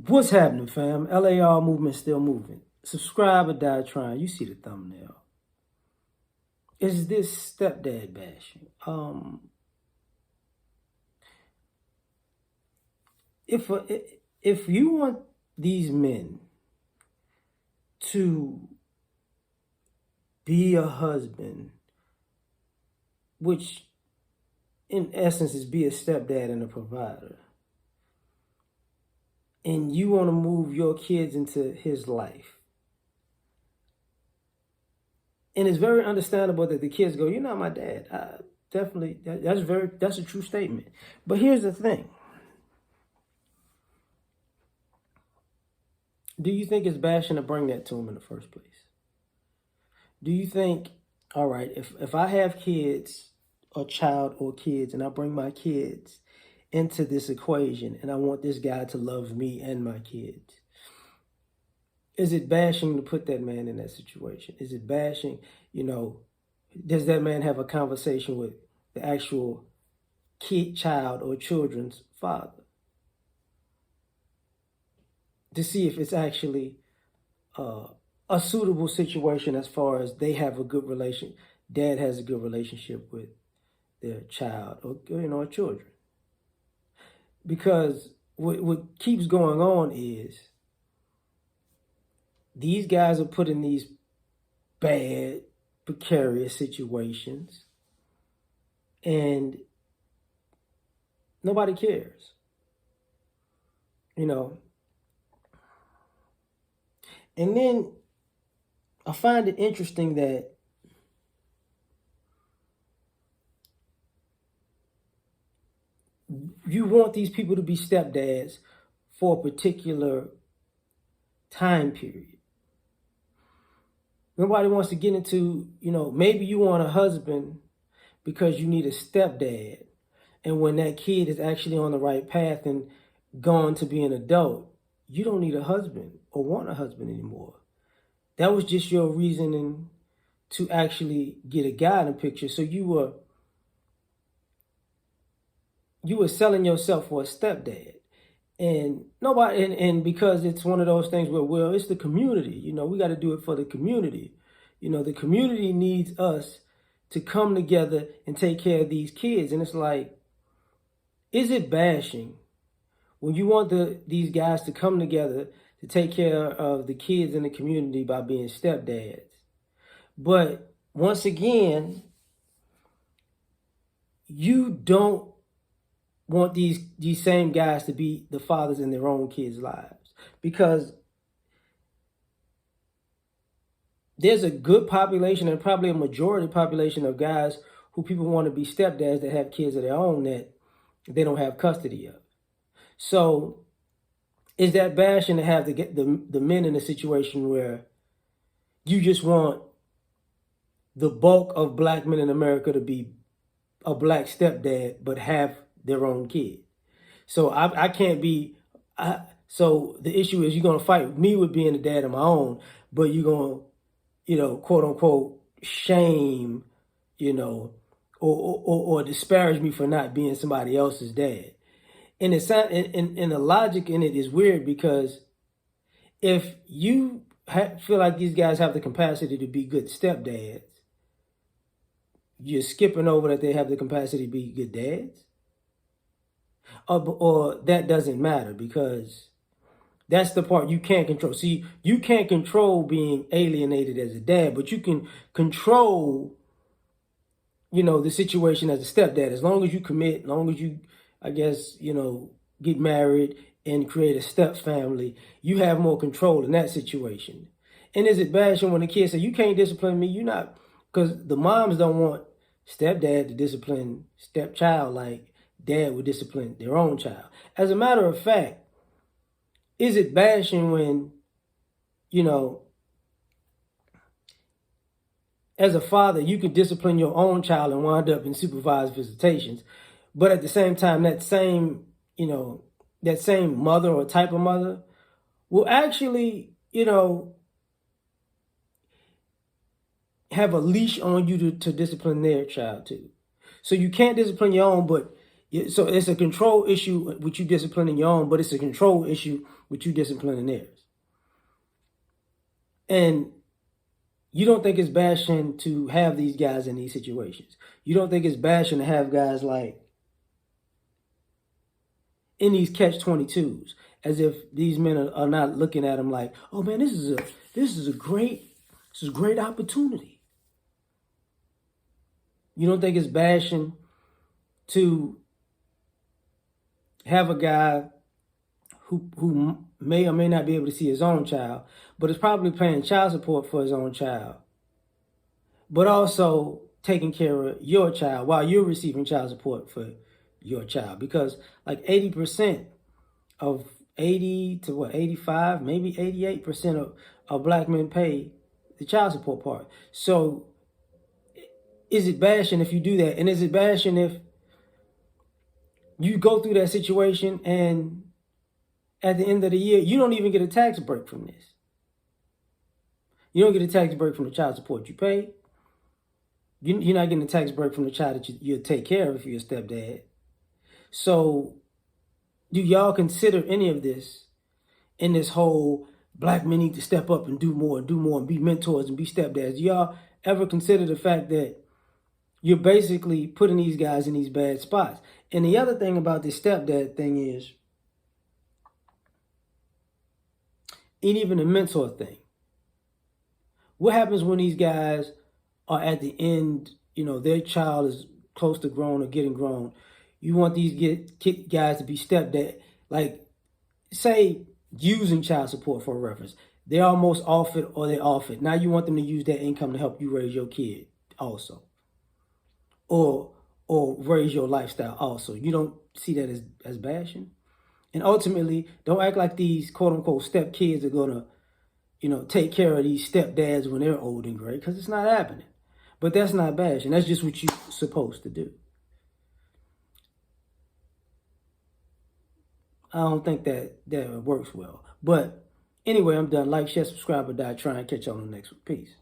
What's happening, fam? L.A.R. movement still moving. Subscribe or die trying. You see the thumbnail. Is this stepdad bashing? If you want these men to be a husband, which in essence is be a stepdad and a provider, and you want to move your kids into his life, and it's very understandable that the kids go, "You're not my dad." Definitely, that's a true statement. But here's the thing: do you think it's bashing to bring that to him in the first place? Do you think, all right, if I have kids, a child or kids, and I bring my kids into this equation, and I want this guy to love me and my kids, is it bashing to put that man in that situation? Is it bashing, does that man have a conversation with the actual kid, child, or children's father to see if it's actually a suitable situation as far as they have a good relation, dad has a good relationship with their child or children? Because what keeps going on is these guys are put in these bad, precarious situations, and nobody cares, And then I find it interesting that you want these people to be stepdads for a particular time period. Nobody wants to get into, maybe you want a husband because you need a stepdad. And when that kid is actually on the right path and gone to be an adult, you don't need a husband or want a husband anymore. That was just your reasoning to actually get a guy in the picture. So you were selling yourself for a stepdad. And nobody, and because it's one of those things where, well, it's the community, we got to do it for the community. The community needs us to come together and take care of these kids. And it's like, is it bashing when you want these guys to come together to take care of the kids in the community by being stepdads? But once again, you don't want these same guys to be the fathers in their own kids' lives, because there's a good population and probably a majority population of guys who people want to be stepdads that have kids of their own that they don't have custody of. So is that bashing to have the men in a situation where you just want the bulk of black men in America to be a black stepdad but have their own kid? So I can't be, so the issue is you're going to fight me with being a dad of my own, but you're going to, quote unquote, shame, or disparage me for not being somebody else's dad. And it's and the logic in it is weird, because if you feel like these guys have the capacity to be good stepdads, you're skipping over that they have the capacity to be good dads. Or that doesn't matter, because that's the part you can't control. See, you can't control being alienated as a dad, but you can control, the situation as a stepdad. As long as you commit, as long as you, I guess, get married and create a step family, you have more control in that situation. And is it bashing when the kids say, you can't discipline me? You're not, because the moms don't want stepdad to discipline stepchild like dad would discipline their own child. As a matter of fact, is it bashing when, as a father, you could discipline your own child and wind up in supervised visitations, but at the same time, that same mother or type of mother will actually, have a leash on you to discipline their child too. So you can't discipline your own, so it's a control issue with you disciplining your own, but it's a control issue but you disciplining theirs. And you don't think it's bashing to have these guys in these situations. You don't think it's bashing to have guys like in these catch-22s, as if these men are not looking at them like, oh man, this is a great opportunity. You don't think it's bashing to have a guy who may or may not be able to see his own child, but is probably paying child support for his own child, but also taking care of your child while you're receiving child support for your child? Because like 80% of 80 to what, 85, maybe 88% of black men pay the child support part. So is it bashing if you do that? And is it bashing if you go through that situation and at the end of the year, you don't even get a tax break from this? You don't get a tax break from the child support you pay. You're not getting a tax break from the child that you'll take care of if you're a stepdad. So do y'all consider any of this in this whole black men need to step up and do more and be mentors and be stepdads? Do y'all ever consider the fact that you're basically putting these guys in these bad spots? And the other thing about this stepdad thing is, and even the mentor thing, what happens when these guys are at the end, their child is close to grown or getting grown? You want these guys to be stepdad, like, say, using child support for a reference. They're almost off it or they're off it. Now you want them to use that income to help you raise your kid also. Or raise your lifestyle also. You don't see that as bashing? And ultimately, don't act like these quote-unquote step kids are going to, take care of these stepdads when they're old and gray, because it's not happening. But that's not bashing. That's just what you're supposed to do. I don't think that works well. But anyway, I'm done. Like, share, subscribe, or die trying. Catch y'all on the next one. Peace.